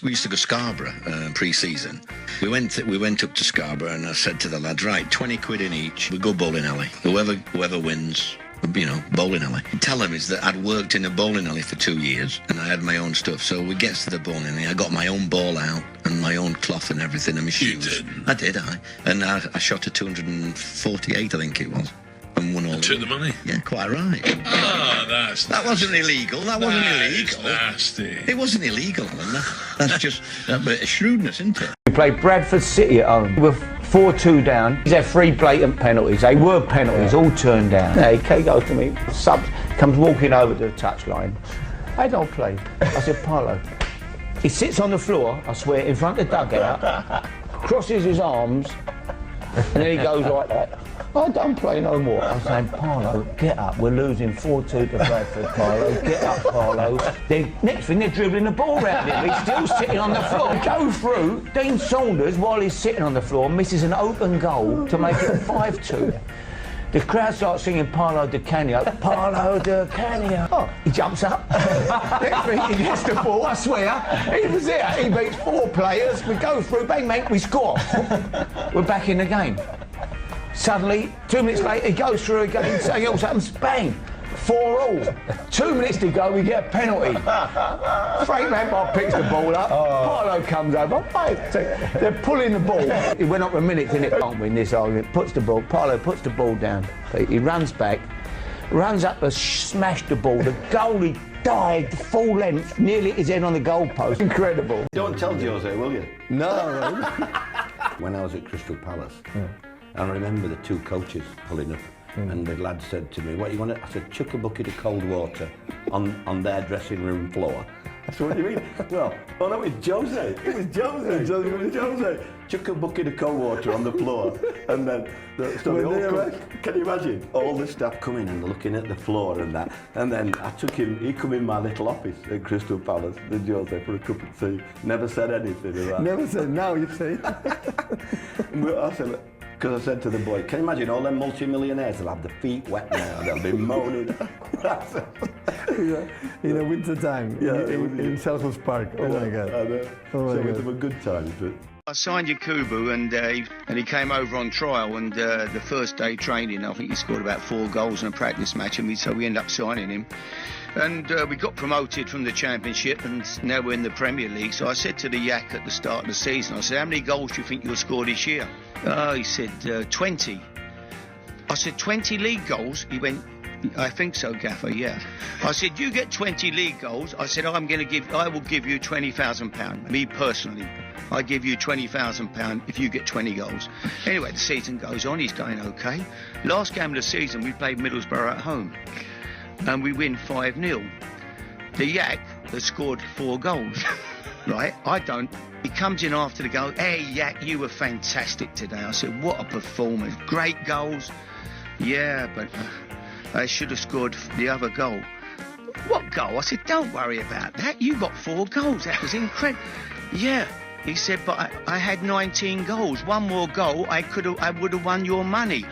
we used to go Scarborough pre-season. We went up to Scarborough, and I said to the lads, right, 20 quid in each. We go bowling alley. Whoever wins, you know, bowling alley. Tell them is that I'd worked in a bowling alley for 2 years, and I had my own stuff. So we get to the bowling alley. I got my own ball out and my own cloth and everything, and my shoes. I did. And I shot a 248, I think it was. And won all. And took the money. Yeah, quite right. That wasn't illegal. That wasn't illegal. Nasty. It wasn't illegal, Alan. That's just a bit of shrewdness, isn't it? We played Bradford City at home. We were 4-2 down. He's had 3 blatant penalties. They were penalties, all turned down. Yeah, he goes to me, comes walking over to the touchline. I don't play. I said, Paolo. He sits on the floor, I swear, in front of the dugout, crosses his arms, and then he goes like that. I don't play no more. I'm saying, Paolo, get up. We're losing 4-2 to Bradford, Paolo. Get up, Paolo. Next thing, they're dribbling the ball around him. He's still sitting on the floor. Go through. Dean Saunders, while he's sitting on the floor, misses an open goal to make it 5-2. The crowd starts singing Paolo Di Canio. Paolo Di Canio. Oh, he jumps up. Next thing, he gets the ball, I swear. He was there. He beats 4 players. We go through, bang, bang, we score. We're back in the game. Suddenly, 2 minutes later, he goes through again, something else happens, bang, 4-4. 2 minutes to go, we get a penalty. Frank Lampard picks the ball up, Paolo comes over, they're pulling the ball. It went up a minute, didn't it? Can't win this argument. Paolo puts the ball down, he runs back, runs up to smash the ball. The goalie dived full length, nearly his head on the goalpost. Incredible. Don't tell Jose, will you? No. When I was at Crystal Palace, I remember the 2 coaches pulling up, and the lad said to me, what you want to? I said, chuck a bucket of cold water on their dressing room floor. I said, what do you mean? Well, oh no, it's Jose. It was Jose. It was Jose. Chuck a bucket of cold water on the floor, and then can you imagine all the staff coming and looking at the floor and that? And then I took him. He come in my little office at Crystal Palace, the Jose, for a cup of tea. Never said anything of that. Never said. Now you say. I said. Because I said to the boy, can you imagine all them multi-millionaires, they'll have their feet wet now, they'll be moaning. In the winter time, in Selhurst Park. Oh my God. I know. Oh my so God. it was a good time. But I signed Yakubu and he came over on trial, and the first day training, I think he scored about 4 goals in a practice match, and so we ended up signing him. And we got promoted from the Championship, and now we're in the Premier League. So I said to the Yak at the start of the season, I said, how many goals do you think you'll score this year? He said, 20. I said, 20 league goals? He went, I think so, Gaffer, yeah. I said, you get 20 league goals. I said, I will give you £20,000. Me personally, I give you £20,000 if you get 20 goals. Anyway, the season goes on, he's going okay. Last game of the season, we played Middlesbrough at home, and we win 5-0. The Yak has scored 4 goals, right? I don't. He comes in after the goal, hey, Yak, you were fantastic today. I said, what a performance. Great goals. Yeah, but I should have scored the other goal. What goal? I said, don't worry about that. You got 4 goals. That was incredible. Yeah. He said, but I had 19 goals. 1 more goal, I would have won your money.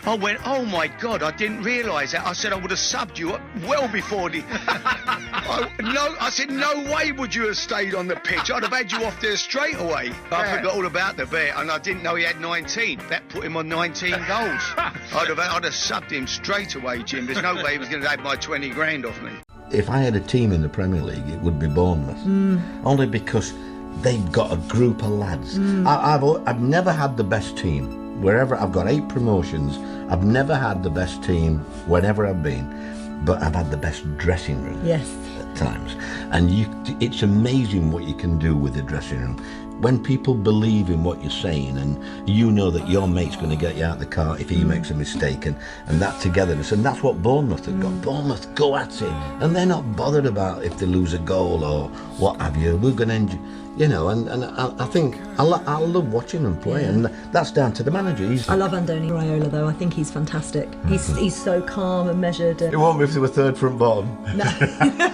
I went, oh my God, I didn't realise that. I said, I would have subbed you well before the... I said, no way would you have stayed on the pitch. I'd have had you off there straight away. I forgot all about the bet, and I didn't know he had 19. That put him on 19 goals. I'd have subbed him straight away, Jim. There's no way he was going to have my 20 grand off me. If I had a team in the Premier League, it would be Bournemouth. Only because they've got a group of lads. I've never had the best team. Wherever I've got 8 promotions, I've never had the best team wherever I've been, but I've had the best dressing room. Yes. At times. And it's amazing what you can do with the dressing room. When people believe in what you're saying, and you know that your mate's going to get you out of the car if he makes a mistake, and that togetherness, and that's what Bournemouth have got. Bournemouth go at it, and they're not bothered about if they lose a goal or what have you. We're going to enjoy, you know, and I think I love watching them play, and that's down to the manager. I love Andoni Raiola though. I think he's fantastic. He's so calm and measured. It won't be if they were third from bottom. No.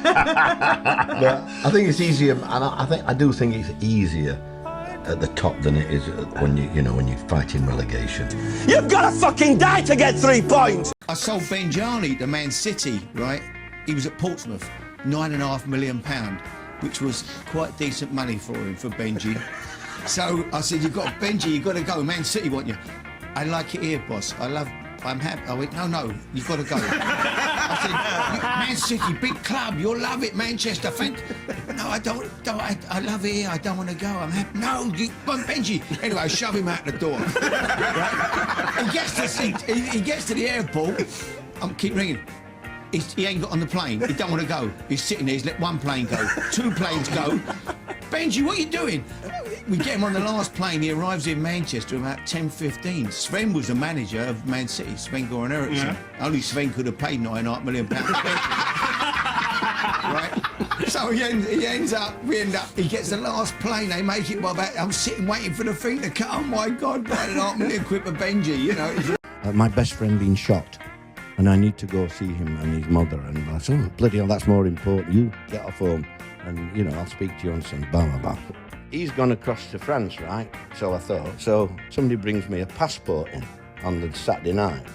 But I think it's easier, and I do think it's easier at the top than it is when you're fighting relegation. You've got to fucking die to get 3 points. I sold Benjani to Man City, right? He was at Portsmouth, £9.5 million. which was quite decent money for him, for Benji. So I said, Benji, you've got to go. Man City want you. I like it here, boss. I'm happy. I went, no, you've got to go. I said, Man City, big club, you'll love it, Manchester. No, I don't, I love it here, I don't want to go, I'm happy. No, Benji. Anyway, I shove him out the door. Right? He gets to the airport, keep ringing. He ain't got on the plane, he don't want to go. He's sitting there, he's let one plane go, 2 planes go. Benji, what are you doing? We get him on the last plane, he arrives in Manchester about 10:15. Sven was the manager of Man City, Sven-Göran Eriksson. Yeah. Only Sven could have paid £9.5 million. Right? So we end up, he gets the last plane, they make it by about, I'm sitting waiting for the thing to come. Oh my God, £9.5 million quid for Benji, you know. My best friend being shot, and I need to go see him and his mother, and I said, oh, bloody hell, that's more important. You get off home, and, you know, I'll speak to you on some blah, blah, blah. He's gone across to France, right? So I thought. So somebody brings me a passport in on the Saturday night.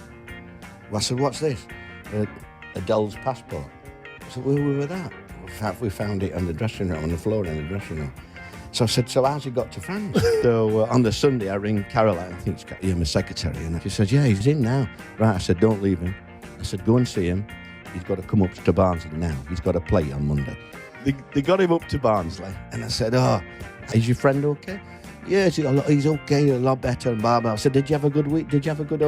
Well, I said, what's this? Adele's passport. I said, where were that? We found it on the dressing room, on the floor in the dressing room. So I said, so how's he got to France? So on the Sunday, I ring Caroline, I think it's my secretary, and she says, yeah, he's in now. Right, I said, don't leave him. I said, go and see him. He's got to come up to Barnsley now. He's got to play on Monday. They got him up to Barnsley, and I said, oh, is your friend okay? Yes, he's okay, a lot better, and blah, blah. I said, did you have a good week? Did you have a good,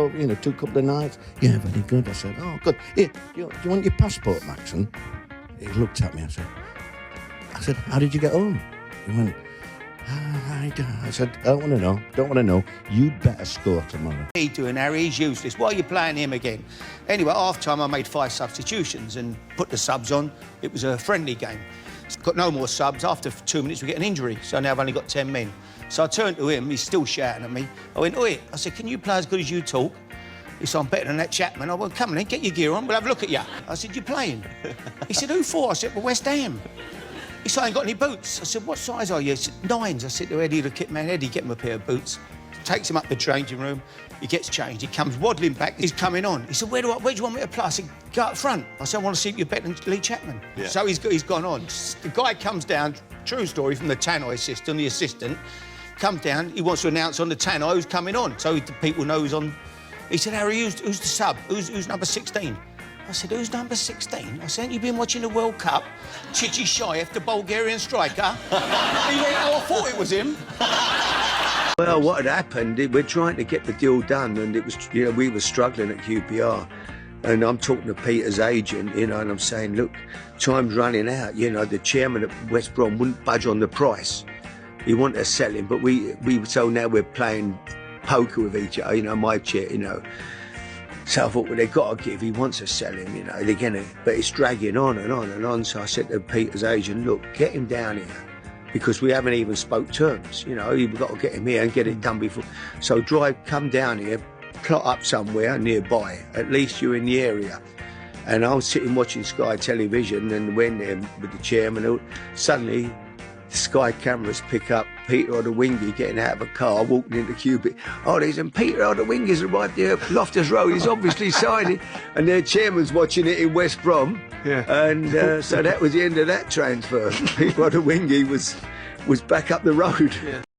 two couple of nights? Yeah, very good. I said, oh, good. Here, do you want your passport, Maxon? He looked at me, I said, how did you get home? He went, I said, I don't want to know. You'd better score tomorrow. He doing, Harry, he's useless. Why are you playing him again? Anyway, half time I made 5 substitutions and put the subs on. It was a friendly game. Got no more subs. After 2 minutes, we get an injury. So now I've only got 10 men. So I turned to him, he's still shouting at me. I went, oi, I said, can you play as good as you talk? He said, I'm better than that Chapman. I went, come on then, get your gear on, we'll have a look at you. I said, you playing? He said, who for? I said, well, West Ham. He said, I ain't got any boots. I said, what size are you? He said, 9s. I said to Eddie, the kit man, Eddie, get him a pair of boots. Takes him up the changing room. He gets changed. He comes waddling back. He's coming on. He said, where do you want me to play? I said, go up front. I said, I want to see if you're better than Lee Chapman. Yeah. So he's gone on. The guy comes down, true story, from the tannoy system, the assistant, comes down. He wants to announce on the tannoy who's coming on, so the people know who's on. He said, Harry, who's the sub? Who's number 16? I said, who's number 16? I said, ain't you been watching the World Cup? Chichi Shayev, the Bulgarian striker. He went, oh, I thought it was him. Well, what had happened, we're trying to get the deal done, and it was, we were struggling at QPR. And I'm talking to Peter's agent, and I'm saying, look, time's running out. The chairman at West Brom wouldn't budge on the price. He wanted to sell him, but so now we're playing poker with each other, my chair, So I thought, well, they've got to give. He wants to sell him, they're going to. But it's dragging on and on and on. So I said to Peter's agent, look, get him down here. Because we haven't even spoke terms, you've got to get him here and get it done before. So come down here, plot up somewhere nearby, at least you're in the area. And I was sitting watching Sky Television and went there with the chairman. Suddenly, the Sky cameras pick up Peter or the Wingy getting out of a car, walking into Cubic. Oh, there's Peter or the Wingy's arrived there at Loftus Road. He's obviously signing. And their chairman's watching it in West Brom. Yeah. And so that was the end of that transfer. Peter or the Wingy was back up the road. Yeah.